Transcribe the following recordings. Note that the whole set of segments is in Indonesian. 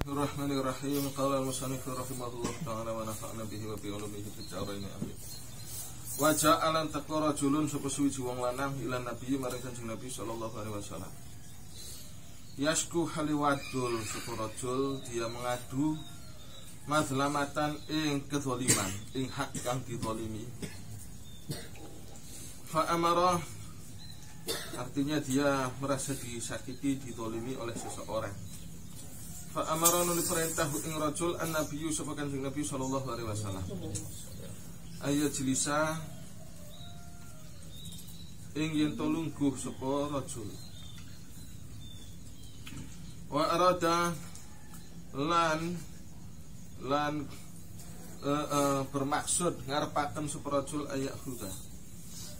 Bismillahirrahmanirrahim. Qala al-musannif rahimahullah ta'ala wa nafa'na bihi wa bi ulumihi fid dharain amin. Wa ja'alan taqwa rajulun sapa suwiji wong lanang ila nabi maring Kanjeng Nabi sallallahu alaihi wasallam. Yasku haliwadul sapa rajul dia mengadu mazlamatan ing kezaliman, ing hak kang dizalimi. Fa amara artinya dia merasa disakiti, dizalimi oleh seseorang. Fa amara nuli perintah ing rajul an-nabiyyu sapa Kanjeng Nabi sallallahu alaihi wasallam. Ayat jelisa ing yen to lungguh sapa rajul. Wa arada lan bermaksud ngarepaken sapa rajul ayat huda.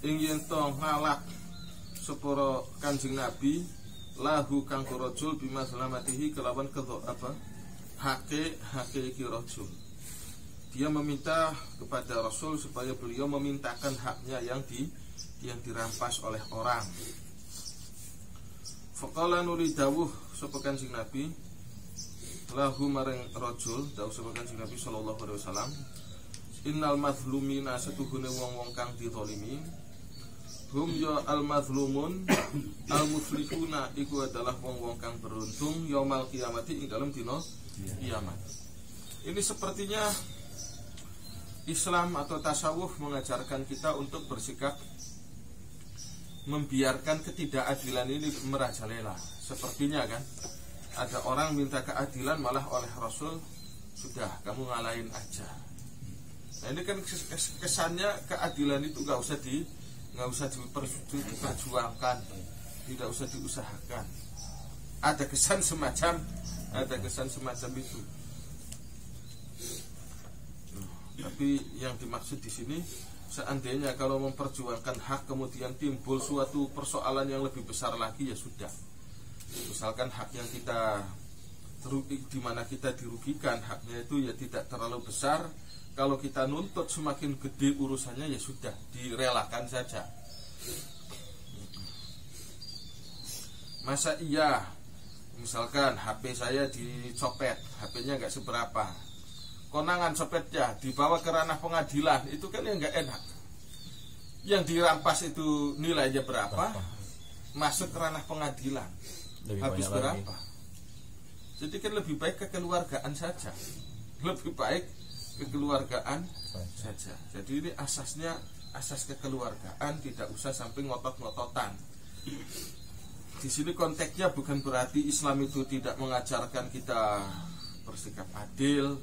Ing yen to ngalak sapa Kanjeng Nabi lahu kang rajul bima salamatihi kelawan hake iki rajul. Dia meminta kepada Rasul supaya beliau memintakan haknya yang dirampas oleh orang. Faqala nuli dawuh sapa Kanjeng Nabi lahu maring rajul, dawuh sapa Kanjeng Nabi sallallahu alaihi wasallam, innal mazlumina satuhune wong-wong kang dizalimi hum ya al-mazlumun al-muflihuna iku adalah wong-wong kang beruntung yaumal qiyamati ing dalam dina kiamat. Ini sepertinya Islam atau tasawuf mengajarkan kita untuk bersikap membiarkan ketidakadilan ini merajalela. Sepertinya kan ada orang minta keadilan malah oleh Rasul sudah kamu ngalahin aja. Nah ini kan kesannya keadilan itu nggak usah diperjuangkan, tidak usah diusahakan. Ada kesan semacam itu. Tapi yang dimaksud di sini, seandainya kalau memperjuangkan hak kemudian timbul suatu persoalan yang lebih besar lagi, ya sudah. Misalkan hak yang kita di mana kita dirugikan, haknya itu ya tidak terlalu besar. Kalau kita nuntut semakin gede urusannya, ya sudah direlakan saja. Masa iya misalkan HP saya dicopet, HP-nya nggak seberapa, konangan copetnya dibawa ke ranah pengadilan, itu kan yang nggak enak. Yang dirampas itu nilainya berapa, masuk ke ranah pengadilan habis berapa. Jadi kan lebih baik kekeluargaan saja, lebih baik kekeluargaan saja. Jadi ini asas kekeluargaan, tidak usah sampai ngotot-ngototan. Di sini konteksnya bukan berarti Islam itu tidak mengajarkan kita bersikap adil,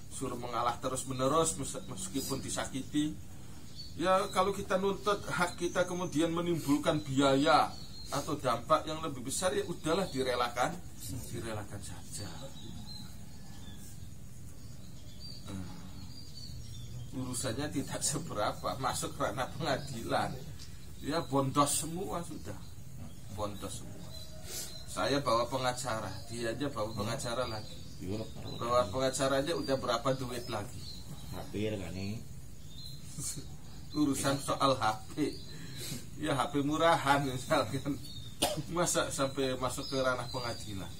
suruh mengalah terus-menerus meskipun disakiti. Ya kalau kita nuntut hak kita kemudian menimbulkan biaya atau dampak yang lebih besar, ya udahlah direlakan saja. Urusannya tidak seberapa, masuk ranah pengadilan, ya bondos semua sudah, bondos semua. Saya bawa pengacara, dia aja bawa pengacara lagi, bawa pengacaranya udah berapa duit lagi. Hampir kan nih. Urusan soal HP, ya HP murahan misalkan, masa sampai masuk ke ranah pengadilan.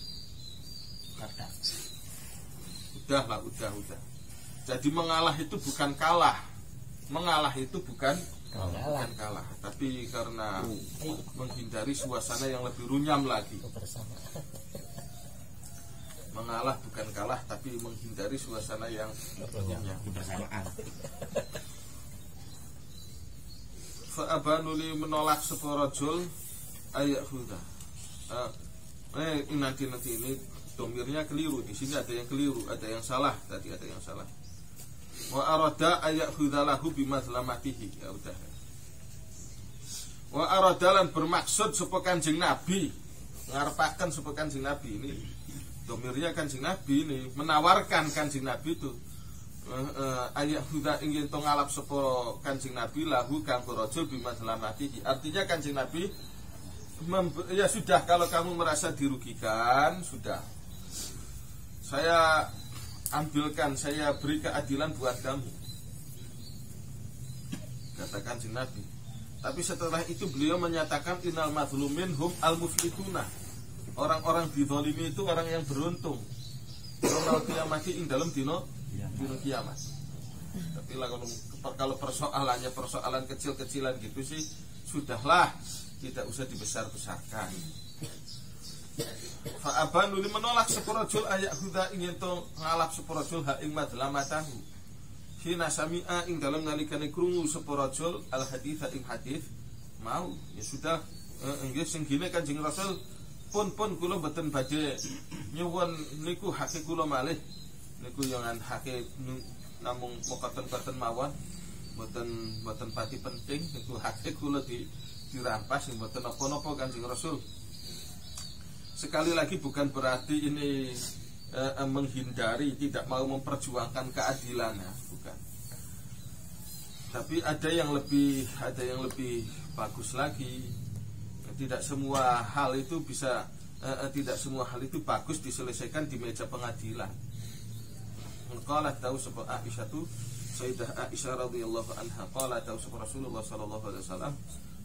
Udah. Jadi mengalah itu bukan kalah, kalah, tapi karena menghindari suasana yang lebih runyam lagi. Mengalah bukan kalah, tapi menghindari suasana yang runyam. Fa'abanuli menolak sapa rajul ayat huda. Nanti ini domirnya keliru, di sini ada yang keliru, ada yang salah, tadi ada yang salah. Wa arada ayat hudalahu bimazlamatihi, ya udah. Wa arada lan bermaksud sapa Kanjeng Nabi, ngarepaken sapa Kanjeng Nabi, ini domirnya Kanjeng Nabi ini menawarkan Kanjeng Nabi itu ayat huda ingin to ngalap sapa Kanjeng Nabi lahu kang rajul bimazlamatihi. Artinya Kanjeng Nabi ya sudah, kalau kamu merasa dirugikan, sudah saya ambilkan, saya beri keadilan buat kamu, kata Kanjeng Nabi. Tapi setelah itu beliau menyatakan innal mazlumin hum al-muflihuna. Orang-orang dizalimi itu orang yang beruntung. yaumul kiamati ing dalam dino kiamat. Tapi lah kalau persoalan kecil-kecilan gitu sih sudahlah, tidak usah dibesar-besarkan. Fa'aban nuli menolak sepurajul ayak huda ingin to ngalap sepurajul ha ing madlamatahu. Hina sami'a ing dalam nalikane krungu sepurajul al hadits ing hadis mau ya sudah nggih sing gine Kanjeng Rasul pun kula mboten badhe nyuwun niku hake kula malih niku yang hake namung mokaten-katen mawon mboten pati penting niku hake kula dirampas mboten napa-napa Kanjeng Rasul. Sekali lagi bukan berarti ini menghindari, tidak mau memperjuangkan keadilan ya, bukan. Tapi ada yang lebih bagus lagi. Tidak semua hal itu bisa tidak semua hal itu bagus diselesaikan di meja pengadilan. Qala tahu sapa Aisyah tu Sayyidah Aisyah radhiyallahu anha qala tahu sapa Rasulullah sallallahu alaihi wasallam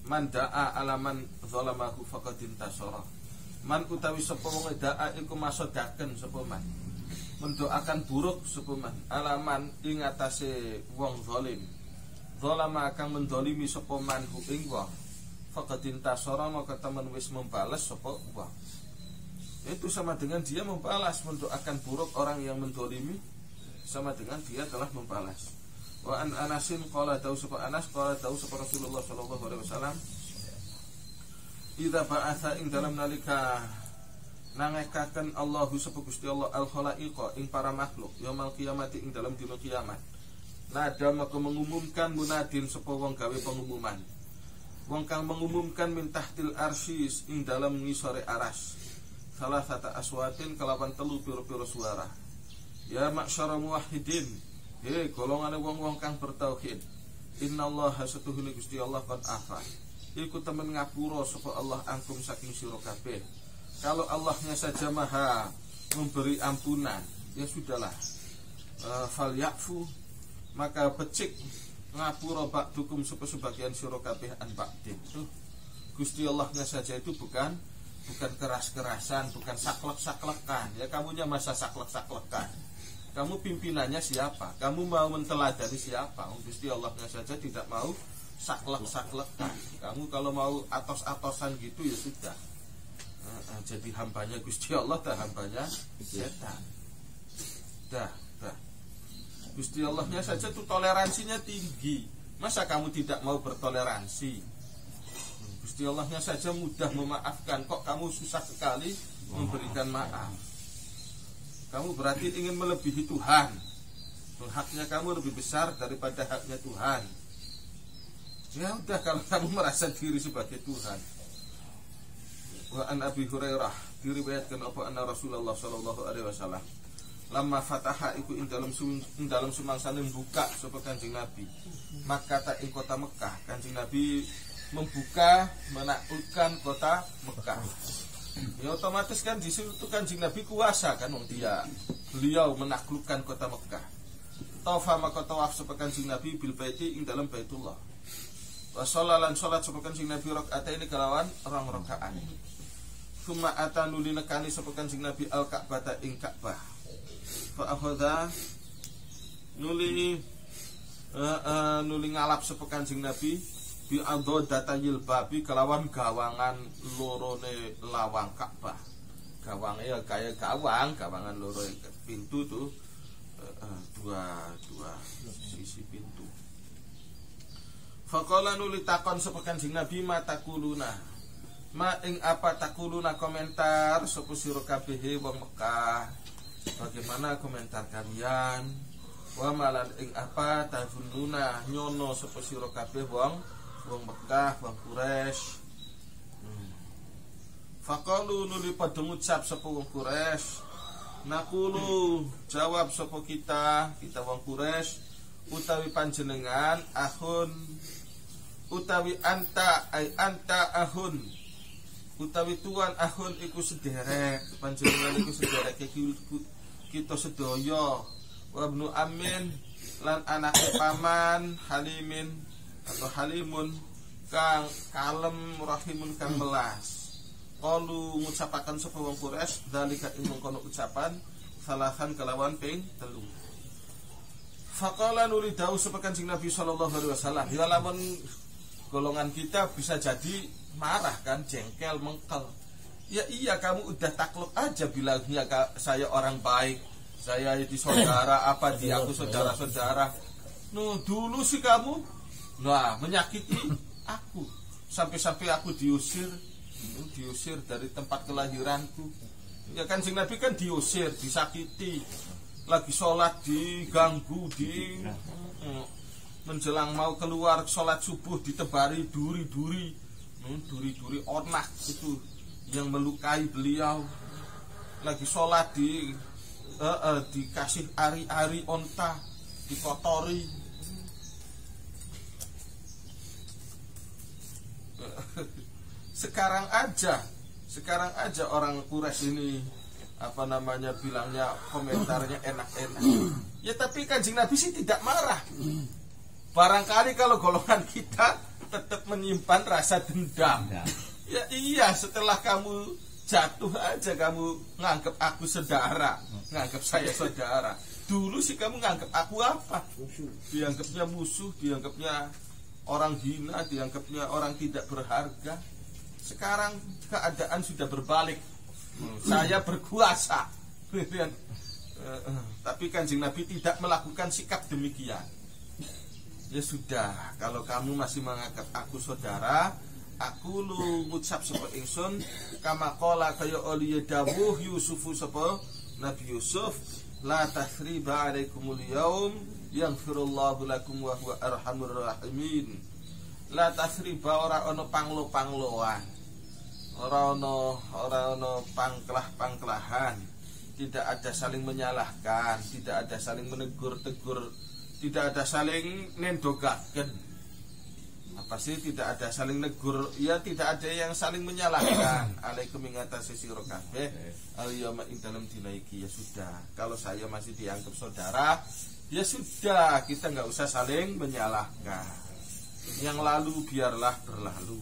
man da'a ala man zalamahu faqad intasara. Man utawi sapa wong da'a iku maksadaken sapa man mendoakan buruk sapa man alaman ing atase wong zalim. Zalama kang mendolimi sapa man hu ing wong faqad intasara maka temen wis membalas sapa wong. Itu sama dengan dia membalas. Mendoakan buruk orang yang mendolimi sama dengan dia telah membalas. Wa an Anasin qala tahu sapa Anas qala tahu sapa Rasulullah sallallahu alaihi wasallam idza ba'atha ing dalam nalika nangekaken Allahu sapa Gusti Allah al khalaiqa ing para makhluk yaumul kiamati ing dalam dina kiamat. Nada maka mengumumkan munadin sapa wong gawe pengumuman. Wong kang mengumumkan min tahtil arsyis ing dalam ngisore aras. Salah satu aswatin kelawan telu pira-pira suara. Ya ma'syara muwahhidin, he golongane wong-wong kang bertauhid. Innallaha satuhune Gusti Allah qad afa. Iku temen ngapura sapa Allah angkum saking sira kabeh. Kalau Allahnya saja maha memberi ampunan, ya sudahlah. Fal yakfu, maka becik ngapura ba'dukum sapa sebagian sira kabeh an ba'din. Gusti Allahnya saja itu bukan keras-kerasan, bukan saklek-saklekan. Ya kamunya masa saklek-saklekan. Kamu pimpinannya siapa? Kamu mau menteladani siapa? Gusti Allahnya saja tidak mau saklek-saklekan. Kamu kalau mau atos-atosan gitu ya sudah. Jadi hambanya Gusti Allah dan hambanya setan. Dah. Gusti Allahnya saja tuh toleransinya tinggi. Masa kamu tidak mau bertoleransi? Gusti Allahnya saja mudah memaafkan. Kok kamu susah sekali memberikan maaf? Kamu berarti ingin melebihi Tuhan. Haknya kamu lebih besar daripada haknya Tuhan. Ya udah kalau kamu merasa diri sebagai Tuhan. Wa an Abi Hurairah diriwayatkan apa anna Rasulullah sallallahu alaihi wasallam lamma fataha iku ing dalam sumangsane buka sapa Kanjeng Nabi Makkah ta ing kota Mekah. Kanjeng Nabi membuka menaklukkan kota Mekah. Ya otomatis kan di situ Kanjeng Nabi kuasa kan wong beliau menaklukkan kota Mekah. Tawafa maka tawaf sapa Kanjeng Nabi bil baiti ing dalam Baitullah. Wa shallalan salat sapa Kanjeng Nabi rakaataini kelawan 2 rakaat. Summa atanu linekani sapa Kanjeng Nabi al-Ka'bah ing Ka'bah. Fa akhadha nuli ngalap sapa Kanjeng Nabi bi addatayil babi kelawan gawangan lorone lawang Ka'bah. Gawangnya ya kayak gawangan loro pintu tuh dua sisi pintu. Faqala nuli takon sapa Kanjeng Nabi mata kuluna. Ma ing apa takuluna komentar sapa sira kabeh wong Mekah. Bagaimana komentar kalian? Wa malan ing apa tazununa nyono sapa sira kabeh wong Mekah, wong Quraisy. Faqalu nuli padha ngucap sapa wong Quraisy. Nakulu jawab sapa kita wong Quraisy utawi panjenengan ahun utawi anta ahun utawi tuan ahun iku sederek panjenengan iku sederek kita sedaya wa ibnu amin lan anake paman halimin atau halimun kang kalem rahimun kang melas. Qalu ngucapaken sapa wong Quraisy dalika ing kono ucapan salasan kelawan ping 3. Faqala nuli dawuh sapa Kanjeng Nabi sallallahu alaihi wasallam, ya lamun golongan kita bisa jadi marah kan, jengkel, mengkel. Ya iya, kamu udah takluk aja bilangnya saya orang baik, saya itu saudara, apa dia aku saudara-saudara. Dulu sih kamu menyakiti aku, sampai-sampai aku diusir dari tempat kelahiranku. Ya kan Kanjeng Nabi kan diusir, disakiti, lagi sholat diganggu, menjelang mau keluar sholat subuh ditebari duri-duri onak itu yang melukai beliau. Lagi sholat dikasih ari-ari onta, dikotori. Sekarang aja orang Quraisy ini bilangnya, komentarnya enak-enak. Ya tapi Kanjeng Nabi sih tidak marah. Barangkali kalau golongan kita tetap menyimpan rasa dendam. Ya iya, setelah kamu jatuh aja kamu nganggap aku saudara, nganggap saya saudara. Dulu sih kamu nganggap aku apa? Dianggapnya musuh, dianggapnya orang hina, dianggapnya orang tidak berharga. Sekarang keadaan sudah berbalik, saya berkuasa. Tapi Kanjeng Nabi tidak melakukan sikap demikian. Ya sudah, kalau kamu masih menganggap aku saudara, aku lu ngucap sapa ingsun kama qala kaya oliye dawuh Yusufu sapa Nabi Yusuf, la tathriba alaikumul yaum yaghfirullahu lakum wa huwa arhamur rahimin. La tathriba, ora ana panglo-pangloan, ora ana pangklah-pangklahan, tidak ada saling menyalahkan, tidak ada saling menegur-tegur, tidak ada saling nendogaken. Apa sih tidak ada saling negur? Ya tidak ada yang saling menyalahkan. Alaikum ingatasi sira kabeh al-yauma ing dalem dina iki. Ya sudah, kalau saya masih dianggap saudara, ya sudah, kita nggak usah saling menyalahkan. Yang lalu biarlah berlalu.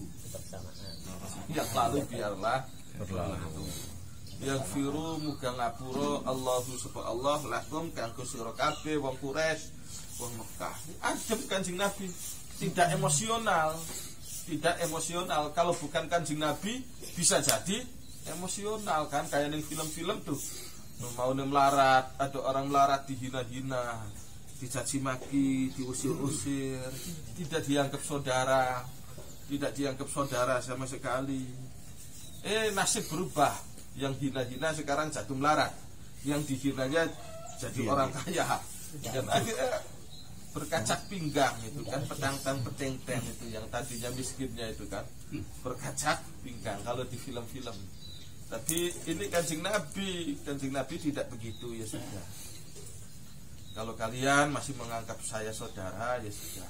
Yang lalu biarlah berlalu. Yang firu muga ngapura Allahu sapa Allah lakum kanggo sira kabeh wong Quraisy, wong Mekah. Adem Kanjeng Nabi, tidak emosional. Kalau bukan Kanjeng Nabi bisa jadi emosional kan, kayak ning film-film tuh. Mau melarat, ada orang melarat dihina-hina, dicaci maki, diusir-usir, tidak dianggap saudara sama sekali. Nasib berubah, yang hina-hina sekarang jatuh melarat, yang dihinanya jadi orang kaya, dan akhirnya berkacak pinggang itu kan, petang-peteng itu yang tadinya miskinnya itu kan berkacak pinggang kalau di film-film. Tapi ini Kanjeng Nabi tidak begitu. Ya sudah, kalau kalian masih menganggap saya saudara, ya sudah,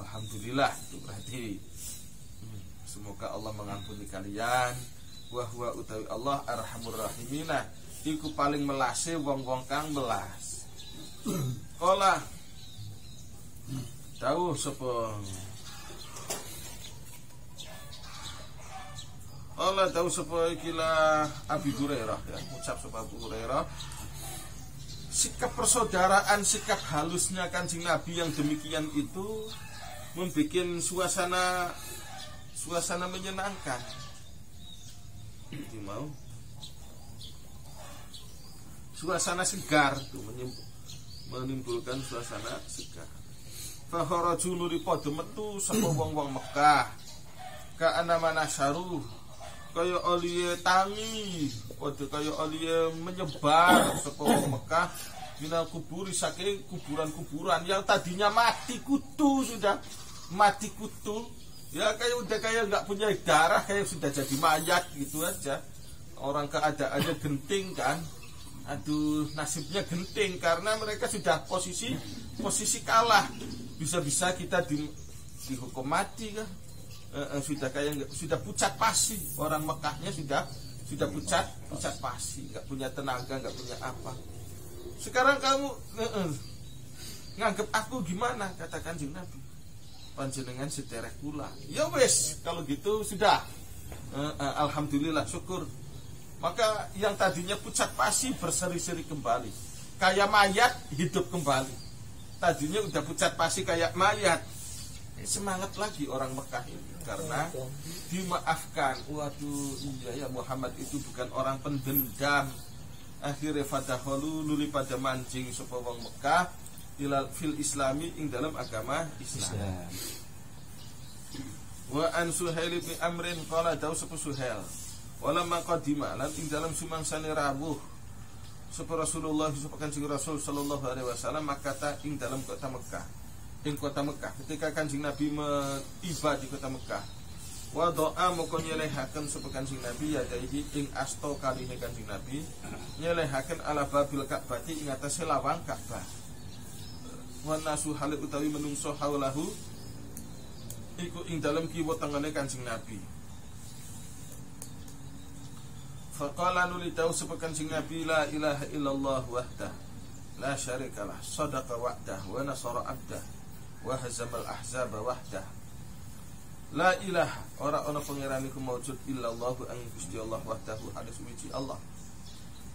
alhamdulillah. Itu berarti semoga Allah mengampuni kalian. Wa huwa utawi Allah arhamur rahimina, iku paling melase wong-wong kang melas. Qala dawuh sapa Allah tahu sapa ikilah Abi Hurairah, ya, ucap sapa Abu Hurairah, sikap persaudaraan, sikap halusnya Kanjeng Nabi yang demikian itu membuat suasana menyenangkan. Mau suasana segar tuh, menimbulkan suasana segar. Faharaju nuri padha metu sapa wong-wong Mekah ka ana manasyaru, kaya oliye tangi, padha kaya oliye menyebar sapa wong Mekah minal kuburi, saking kuburan-kuburan yang tadinya mati kutu, sudah mati kutu. Ya kayak nggak punya darah, kayak sudah jadi mayat gitu aja. Orang keadaannya genting kan. Aduh, nasibnya genting karena mereka sudah posisi kalah. Bisa-bisa kita dihukum mati kan. Sudah pucat pasi. Orang Mekahnya sudah pucat pasi, nggak punya tenaga, nggak punya apa. Sekarang kamu nganggep aku gimana? Kata Kanjeng Nabi, panjenengan sederek kula. Ya wes, kalau gitu sudah, alhamdulillah, syukur. Maka yang tadinya pucat pasi berseri-seri kembali, kayak mayat hidup kembali. Tadinya udah pucat pasi kayak mayat, semangat lagi orang Mekah ini karena dimaafkan. Waduh, iya ya, Muhammad itu bukan orang pendendam. Akhirnya fadaholu nuli pada mancing sapa wong Mekah ilal fil islami ing dalam agama Islam. Wa an Suhail bin Amrin qala dawu sapa Suhail walamma qadima lan ing dalam sumangsane rawuh sapa Rasulullah sapa Kanjeng Rasul sallallahu alaihi wasallam makata ing dalam kota Mekah. Ing kota Mekah ketika Kanjeng Nabi tiba di kota Mekah, wa doa moko nyelehaken sapa Kanjeng Nabi yadaihi ing asto kalihe Kanjeng Nabi nyelehaken ala babil Ka'bati ing atase lawang Ka'bah. Wa nasu hale utawi menungso haulahu iku ing dalem kiwa tengene Kanjeng Nabi. Faqala nuli dawu sapa Kanjeng Nabi la ilaha illallah wahdah la syarikalah sadaqa wa'dah wa nasara abdah wa hazamal ahzaba wahdah. La ilaha ora ana pangeran iku maujud illallah ang Gusti Allah wahdahu hadis suci Allah.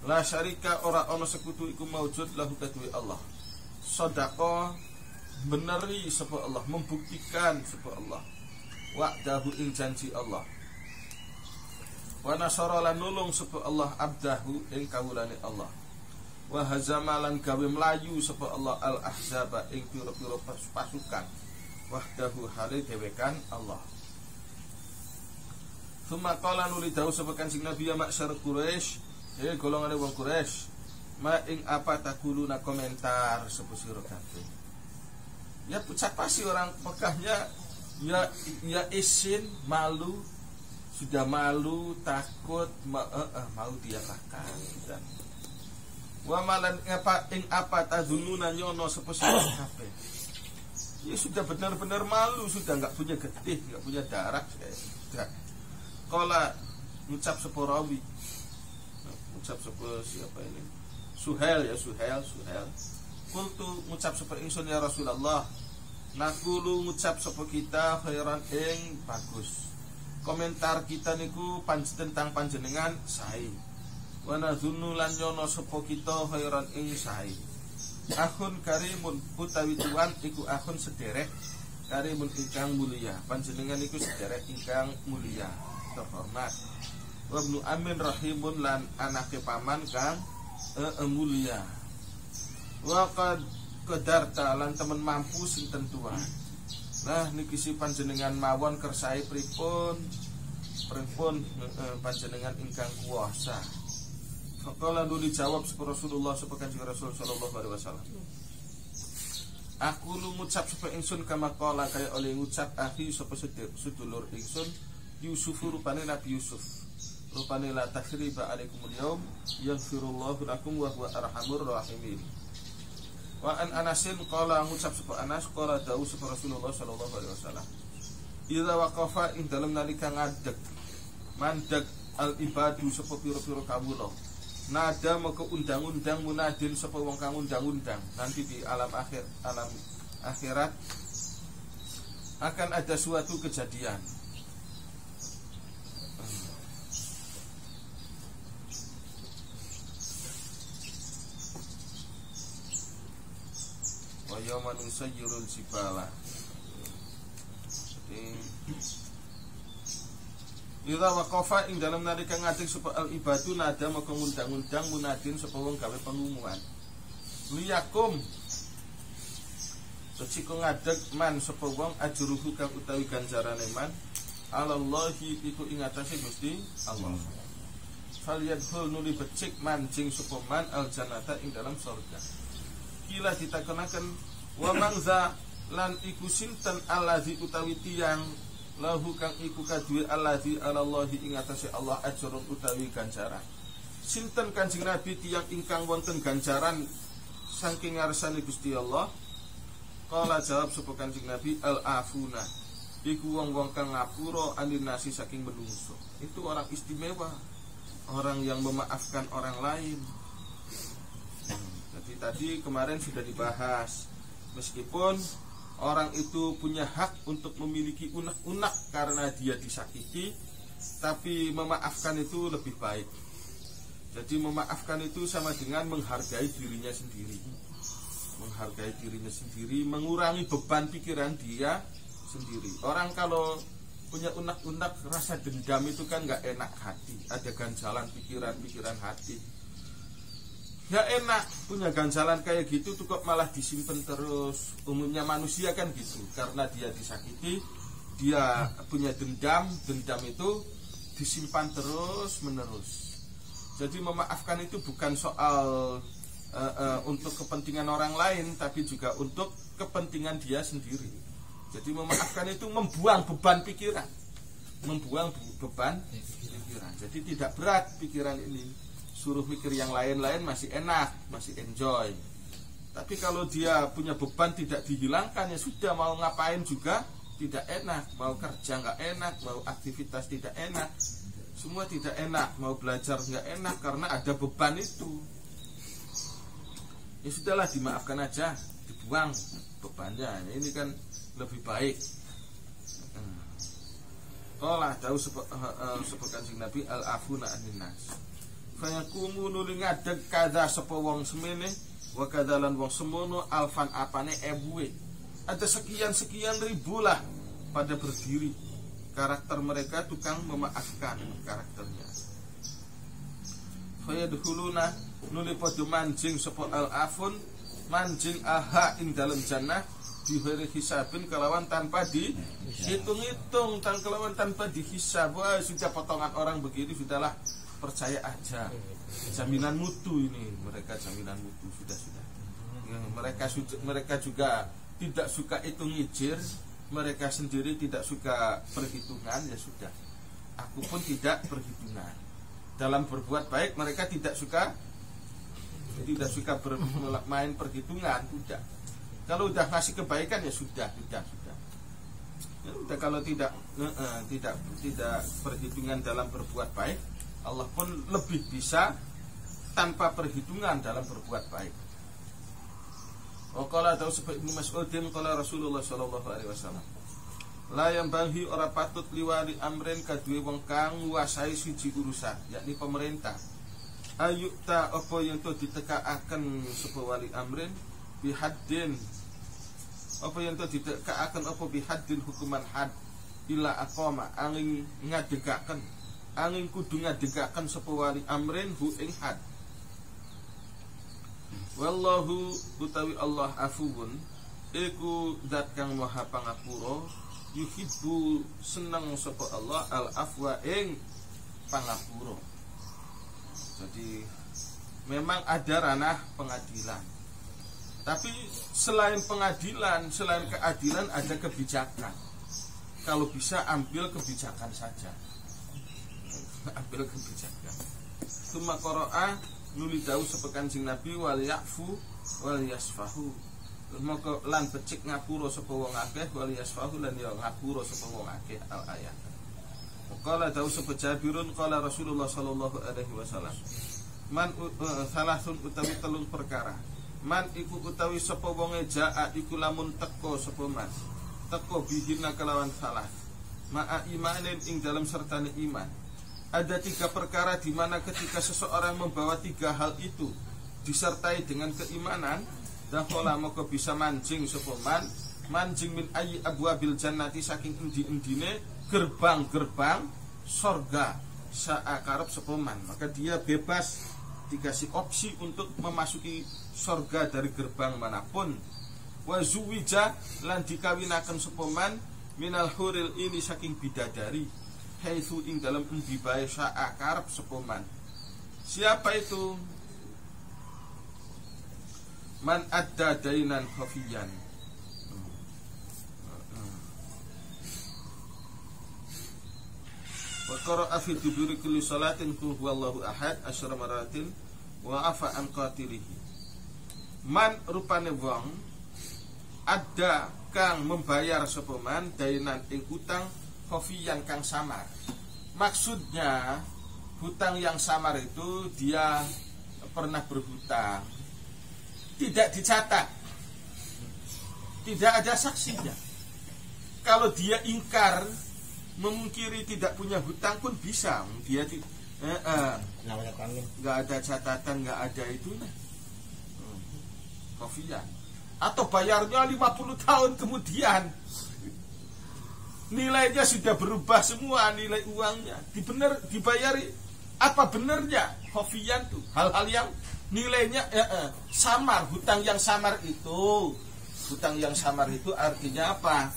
La syarika ora ana sekutu iku maujud lahu kadue Allah. Sadaqa beneri sapa Allah, membuktikan sapa Allah wa'dahu ing janji Allah. Wa nasara lan nulung sapa Allah abdahu ing kawulane Allah. Wa hazama lan gawe mlayu sapa Allah al ahzaba ing pira-pira pasukan wahdahu hale dewekan Allah. Tsumma qala nuli dawu sapa Kanjeng Nabi ya ma'syar Quraisy, golongane wong Quraisy, ma ing apa takuluna komentar sapa sira kabeh. Ya pucat pasi orang Mekahnya ya isin malu, sudah malu, takut, mau diapakan dan wa malan apa tazununa nyono sapa sira kabeh. Ya sudah benar-benar malu, sudah enggak punya getih, enggak punya darah, sudah. Qala ngucap sapa rawi. Ngucap sapa siapa ini? Suhail. Kultu ngucap sapa ingsun ya Rasulullah. Nakulu ngucap sapa kita khairan ing bagus. Komentar kita niku tentang panjenengan sae. Wa nadzunnu lan nyono sapa kita khairan ing sae. Akhun karimun utawi tuan iku akhun sederek karimun ingkang mulia. Panjenengan iku sederek ingkang mulia, terhormat. Wa ibnu amin rahimun lan anake paman kang mulia. Wa qad qadarta lan temen mampu sinten tuan. Nah niki si panjenengan mawon kersane pripun panjenengan ingkang kuwasa. Faqala nuli jawab sapa Rasulullah sapa Kanjeng Rasul sallallahu alaihi wasallam. Aku lu ngucap sapa ingsun kama qala kaya oleh ngucap akhi sapa sedulur ingsun Yusuf rupane Nabi Yusuf. Rupane la takhriba alaikumul yaum yaghfirullahu lakum wa huwa arhamur rahimin. Wa an Anasin qala ngucap sapa Anas qala dawu sapa Rasulullah sallallahu alaihi wasallam. Idza waqafa ing dalem nalika ngadeg mandeg al ibadu sapa pira-pira kawula. Nada maka undang-undang munadin sapa wong kang undang-undang. Nanti di alam akhirat akan ada suatu kejadian. Wa yawma nusayyirul jibala. Ira waqafa ing dalam nalika ngadeg sapa al ibadu nada maka ngundang-undang munadin sapa wong gawe pengumuman. Liyakum Suci ku ngadeg man sapa wong ajruhu kang utawi ganjarane man alallahi iku ing atase Gusti Allah. Falyadkhul nuli becik mancing sapa man al jannata ing dalam surga. Kila ditakonaken wa mangza lan iku sinten allazi utawi tiyang lahu kang iku kaduwe allazi alallahi ing atase Allah ajrun utawi ganjaran. Sinten Kanjeng Nabi tiyang ingkang wonten ganjaran saking ngarsane Gusti Allah? Kala jawab sapa Kanjeng Nabi al afuna iku wong-wong kang ngapura anin nasi saking menungso. Itu orang istimewa, orang yang memaafkan orang lain. Jadi tadi kemarin sudah dibahas, meskipun orang itu punya hak untuk memiliki unek-unek karena dia disakiti, tapi memaafkan itu lebih baik. Jadi memaafkan itu sama dengan menghargai dirinya sendiri. Menghargai dirinya sendiri, mengurangi beban pikiran dia sendiri. Orang kalau punya unek-unek rasa dendam itu kan gak enak hati. Ada ganjalan pikiran hati. Gak enak punya ganjalan kayak gitu tuh kok malah disimpan terus. Umumnya manusia kan gitu. Karena dia disakiti, dia punya dendam itu disimpan terus menerus. Jadi memaafkan itu bukan soal untuk kepentingan orang lain, tapi juga untuk kepentingan dia sendiri. Jadi memaafkan itu membuang beban pikiran. Jadi tidak berat pikiran ini. Suruh mikir yang lain-lain masih enak, masih enjoy. Tapi kalau dia punya beban tidak dihilangkan, ya sudah, mau ngapain juga tidak enak. Mau kerja nggak enak, mau aktivitas tidak enak, semua tidak enak. Mau belajar nggak enak karena ada beban itu. Ya sudahlah, dimaafkan aja, dibuang bebannya. Ini kan lebih baik. Allah tahu sepekan sing Nabi al-afuna aninnas. Fayakumu nuli ngadeg kada sapa wong semene wa kadalan wong semono alfan apane ebuwe. Ada sekian ribu lah pada berdiri. Karakter mereka tukang memaafkan karakternya. Fayadkhuluna nuli padha manjing sapa al-afun, manjing aha ing dalem jannah diberi hisabin kelawan tanpa dihitung-hitung, kelawan tanpa dihisab. Wah, sudah potongan orang begini, sudahlah, percaya aja. Jaminan mutu ini, mereka jaminan mutu sudah. Ya, mereka juga tidak suka hitung ngijir, mereka sendiri tidak suka perhitungan, ya sudah. Aku pun tidak perhitungan. Dalam berbuat baik mereka tidak suka bermain perhitungan, tidak. Kalau udah ngasih kebaikan ya sudah. Ya udah, kalau tidak perhitungan dalam berbuat baik, Allah pun lebih bisa tanpa perhitungan dalam berbuat baik. Qala tahu seperti Ibnu Mas'udin qala Rasulullah sallallahu alaihi wasallam. La yang banghi ora patut liwali amrin kaduwe wong kang nguasai siji urusan, yakni pemerintah. Ayukta apa yang to ditekaaken sapa wali amrin bihaddin, apa yang to ditekaaken apa bihaddin hukuman had ila aqama angin ngadegaken, angin kudu ngadegaken sapa wali amrin hu ing had. Wallahu utawi Allah afuwun iku zat kang maha pangapura, yuhibbu seneng sapa Allah al afwa ing pangapura. Jadi memang ada ranah pengadilan, tapi selain pengadilan, selain keadilan ada kebijakan. Kalau bisa ambil kebijakan saja. Ambil kebijakan. Tsumma qara'a nuli dawuh sepekan sing Nabi wal ya'fu wal yasfahu. Maka lan becik ngapura sapa wong akeh wal yasfahu lan ya ngapura sapa wong akeh al ayat. Qala dawuh sapa Jabirun qala Rasulullah sallallahu alaihi wasallam. Man salasun utawi telung perkara. Man iku utawi sapa wonge jaa iku lamun teko sapa man. Teko bihina kelawan salah. Ma'a imanin ing dalam sertane iman. Ada 3 perkara di mana ketika seseorang membawa 3 hal itu disertai dengan keimanan, dakhala maka bisa mancing sapa man, mancing min ayyi abwabil jannati saking endi-endine gerbang-gerbang surga saakarep sapa man. Maka dia bebas dikasih opsi untuk memasuki surga dari gerbang manapun. Wa zuwija lan dikawinaken sapa man minal huril ini saking bidadari. Haitsu ing dalam endi bae saakarep sapa man. Siapa itu? Man adda dainan khafiyan. Wa qara'a fi duburi kulli salatin qul huwallahu ahad asyra maratin wa afa an qatilihi. Man rupane wong ada kang membayar sapa man dainan ing utang khafiyan kang samar. Maksudnya hutang yang samar itu dia pernah berhutang, tidak dicatat, tidak ada saksinya. Kalau dia ingkar, memungkiri tidak punya hutang pun bisa. Namanya kami. Nggak ada catatan, nggak ada itunya. Khafiyah. Atau bayarnya 50 tahun kemudian. Nilainya sudah berubah semua, nilai uangnya. Dibayari apa benernya? Khafiyah tuh hal-hal yang nilainya samar. Hutang yang samar itu, hutang yang samar itu artinya apa?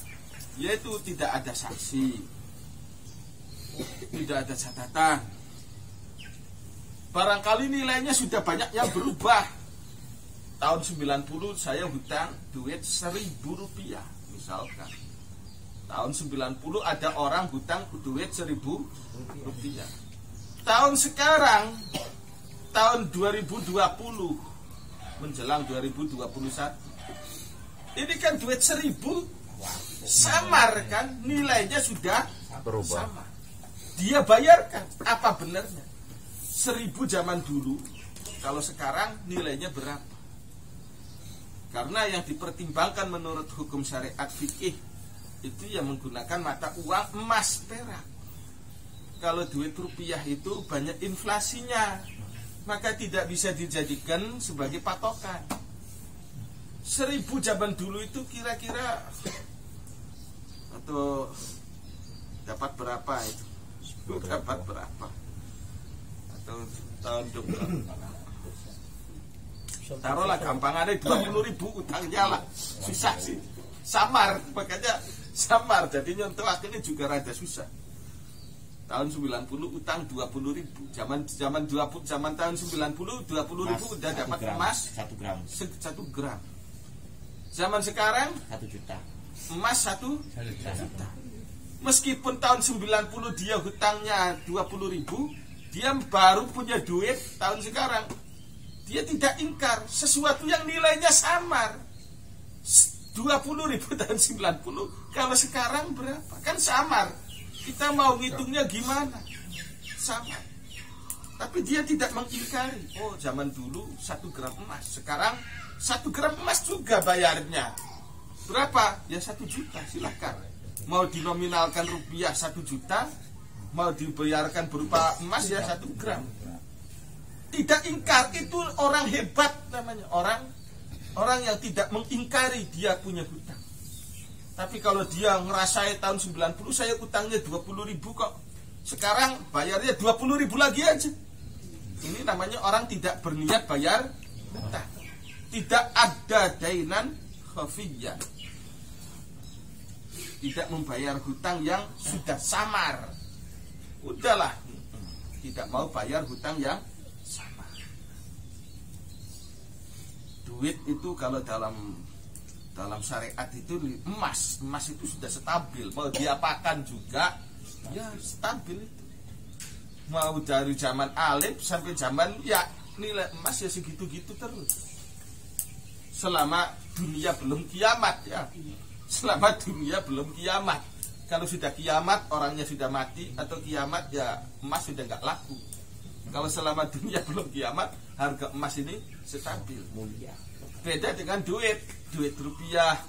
Yaitu tidak ada saksi, tidak ada catatan. Barangkali nilainya sudah banyak yang berubah. Tahun 90 saya hutang duit 1.000 rupiah misalkan. Tahun 90 ada orang hutang duit 1.000 rupiah. Tahun sekarang, tahun 2020 menjelang 2021, ini kan duit 1.000 samar kan, nilainya sudah berubah. Sama. Dia bayarkan apa benarnya? 1.000 zaman dulu, kalau sekarang nilainya berapa? Karena yang dipertimbangkan menurut hukum syariat fikih itu yang menggunakan mata uang emas perak. Kalau duit rupiah itu banyak inflasinya, maka tidak bisa dijadikan sebagai patokan. 1.000 zaman dulu itu kira-kira atau dapat berapa itu? Dapat berapa? Atau tahun berapa? Taruhlah gampangannya 20.000 utangnya lah, susah sih, samar, makanya samar, jadi nyontoh akhirnya juga rada susah. Tahun 90 utang 20.000, zaman tahun 90 20.000 udah dapat emas 1 gram. 1 gram. Zaman sekarang 1 juta. Emas 1 juta. Meskipun tahun 90 dia hutangnya 20.000, dia baru punya duit tahun sekarang. Dia tidak ingkar sesuatu yang nilainya samar. 20.000 tahun 90, kalau sekarang berapa? Kan samar. Kita mau ngitungnya gimana? Samar. Tapi dia tidak mengingkari. Oh, zaman dulu 1 gram emas, sekarang 1 gram emas juga bayarnya. Berapa? Ya 1 juta, silakan. Mau dinominalkan rupiah 1 juta, mau dibayarkan berupa emas ya 1 gram. Tidak ingkar, itu orang hebat namanya. Orang yang tidak mengingkari dia punya hutang. Tapi kalau dia ngerasain tahun 90 saya utangnya 20.000 kok, sekarang bayarnya 20.000 lagi aja. Ini namanya orang tidak berniat bayar hutang. Tidak ada dainan khafiyah, tidak membayar hutang yang sudah samar. Udahlah, tidak mau bayar hutang yang samar. Duit itu kalau dalam syariat itu emas itu sudah stabil, mau diapakan juga ya stabil itu. Mau dari zaman alif sampai zaman ya nilai emas ya segitu-gitu terus. Selama dunia belum kiamat ya. Selama dunia belum kiamat. Kalau sudah kiamat orangnya sudah mati atau kiamat ya emas sudah nggak laku. Kalau selama dunia belum kiamat harga emas ini stabil, mulia. Beda dengan duit rupiah.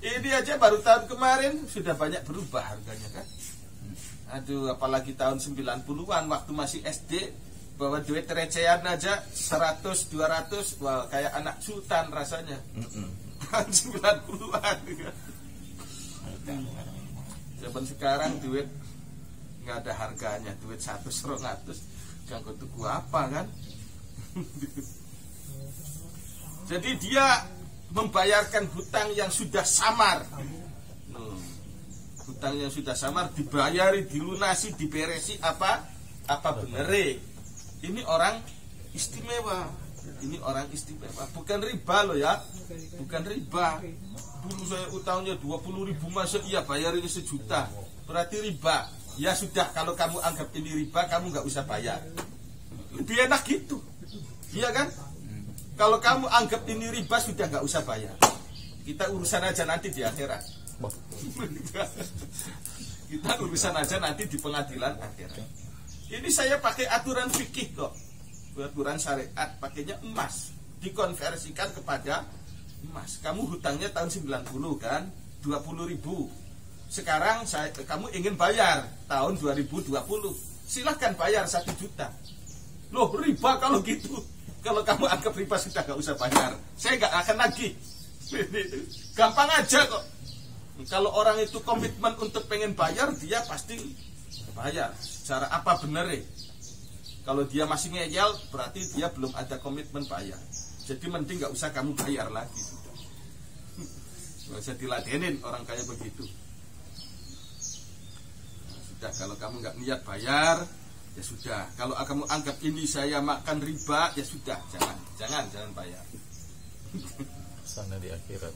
Ini aja baru tahun kemarin sudah banyak berubah harganya kan. Aduh, apalagi tahun 90-an waktu masih SD, bawa duit recehan aja 100, 200, wah kayak anak sultan rasanya. Tahun 90-an. Zaman sekarang duit nggak ada harganya, duit 100, 200, ganggu tuku apa kan? Jadi dia membayarkan hutang yang sudah samar. Hutang yang sudah samar dibayari, dilunasi, diberesi apa benere. Ini orang istimewa. Ini orang istimewa. Bukan riba loh ya. Bukan riba. Dulu saya utangnya 20.000, masa iya bayarnya 1 juta. Berarti riba. Ya sudah, kalau kamu anggap ini riba, kamu nggak usah bayar. Lebih enak gitu. Iya kan? Kalau kamu anggap ini riba, sudah nggak usah bayar. Kita urusan aja nanti di akhirat. Kita urusan aja nanti di pengadilan akhirat. Ini saya pakai aturan fikih kok. Aturan syariat pakainya emas, dikonversikan kepada emas. Kamu hutangnya tahun 90 kan, 20.000. Sekarang kamu ingin bayar tahun 2020. silahkan bayar 1 juta. Loh, riba kalau gitu. Kalau kamu anggap riba sudah gak usah bayar, saya gak akan lagi. Gampang aja kok. Kalau orang itu komitmen untuk pengen bayar, dia pasti bayar. Cara apa bener ya? Kalau dia masih ngeyel, berarti dia belum ada komitmen bayar. Jadi mending gak usah kamu bayar lagi. Gak usah diladenin orang kayak begitu. Nah, sudah, kalau kamu gak niat bayar, ya sudah. Kalau kamu anggap ini saya makan riba, ya sudah, jangan bayar. Sana di akhirat.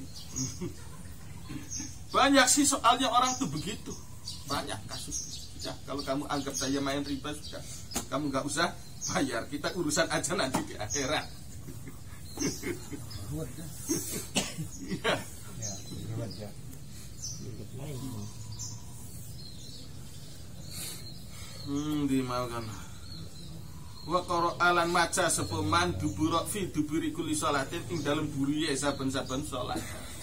Banyak sih soalnya orang tuh begitu. Banyak kasus. Sudah, kalau kamu anggap saya main riba, sudah, kamu gak usah bayar. Kita urusan aja nanti di akhirat. Ya. Dimaukan. Wa qara'alan maca sepeman duburok fi duburi kulli sholatin ing dalam buriye saben-saben salat.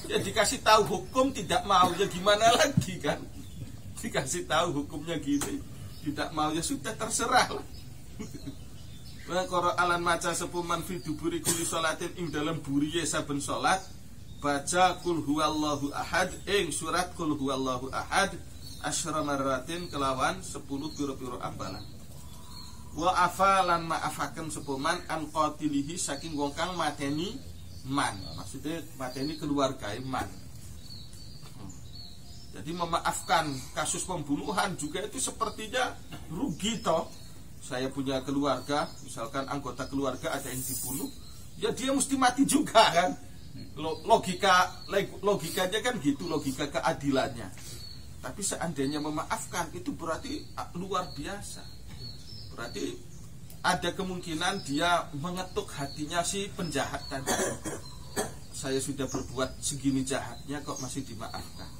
Ya dikasih tahu hukum tidak mau, ya gimana lagi kan? Dikasih tahu hukumnya gini, tidak mau, ya sudah, terserah lah. Wa qara'alan maca sepeman fi duburi kulli sholatin ing dalam buriye saben salat, baca kul huwallahu ahad ing surat kul huwallahu ahad asyra marratin kelawan 10 piro-piro ambalan. Wa afalan maafaken sepoman an qatilihi saking wong kang mateni man. Maksudnya mateni keluarga man. Jadi memaafkan kasus pembunuhan juga itu sepertinya rugi toh. Saya punya keluarga, misalkan anggota keluarga ada yang dibunuh, ya dia mesti mati juga kan. Logikanya kan gitu, logika keadilannya. Tapi seandainya memaafkan, itu berarti luar biasa. Berarti ada kemungkinan dia mengetuk hatinya si penjahat tadi. Saya sudah berbuat segini jahatnya kok masih dimaafkan.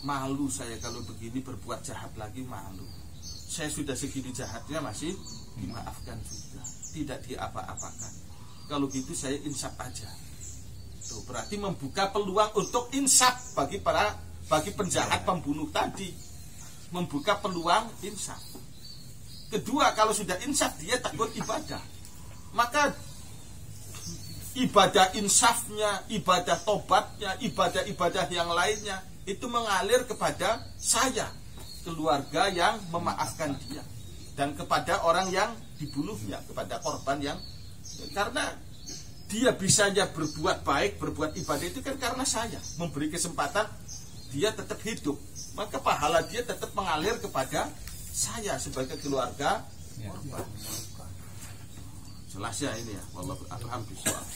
Malu saya kalau begini berbuat jahat lagi, malu. Saya sudah segini jahatnya masih dimaafkan juga, tidak diapa-apakan. Kalau gitu saya insaf aja. Tuh, berarti membuka peluang untuk insaf bagi penjahat pembunuh tadi, membuka peluang insaf. Kedua, kalau sudah insaf dia takut ibadah, maka ibadah insafnya, ibadah tobatnya, ibadah-ibadah yang lainnya itu mengalir kepada saya, keluarga yang memaafkan dia, dan kepada orang yang dibunuhnya, kepada korban yang, karena dia bisanya berbuat baik, berbuat ibadah itu kan karena saya memberi kesempatan dia tetap hidup, maka pahala dia tetap mengalir kepada saya sebagai keluarga korban. Jelas ya ini ya, wallahu a'lam bishawab.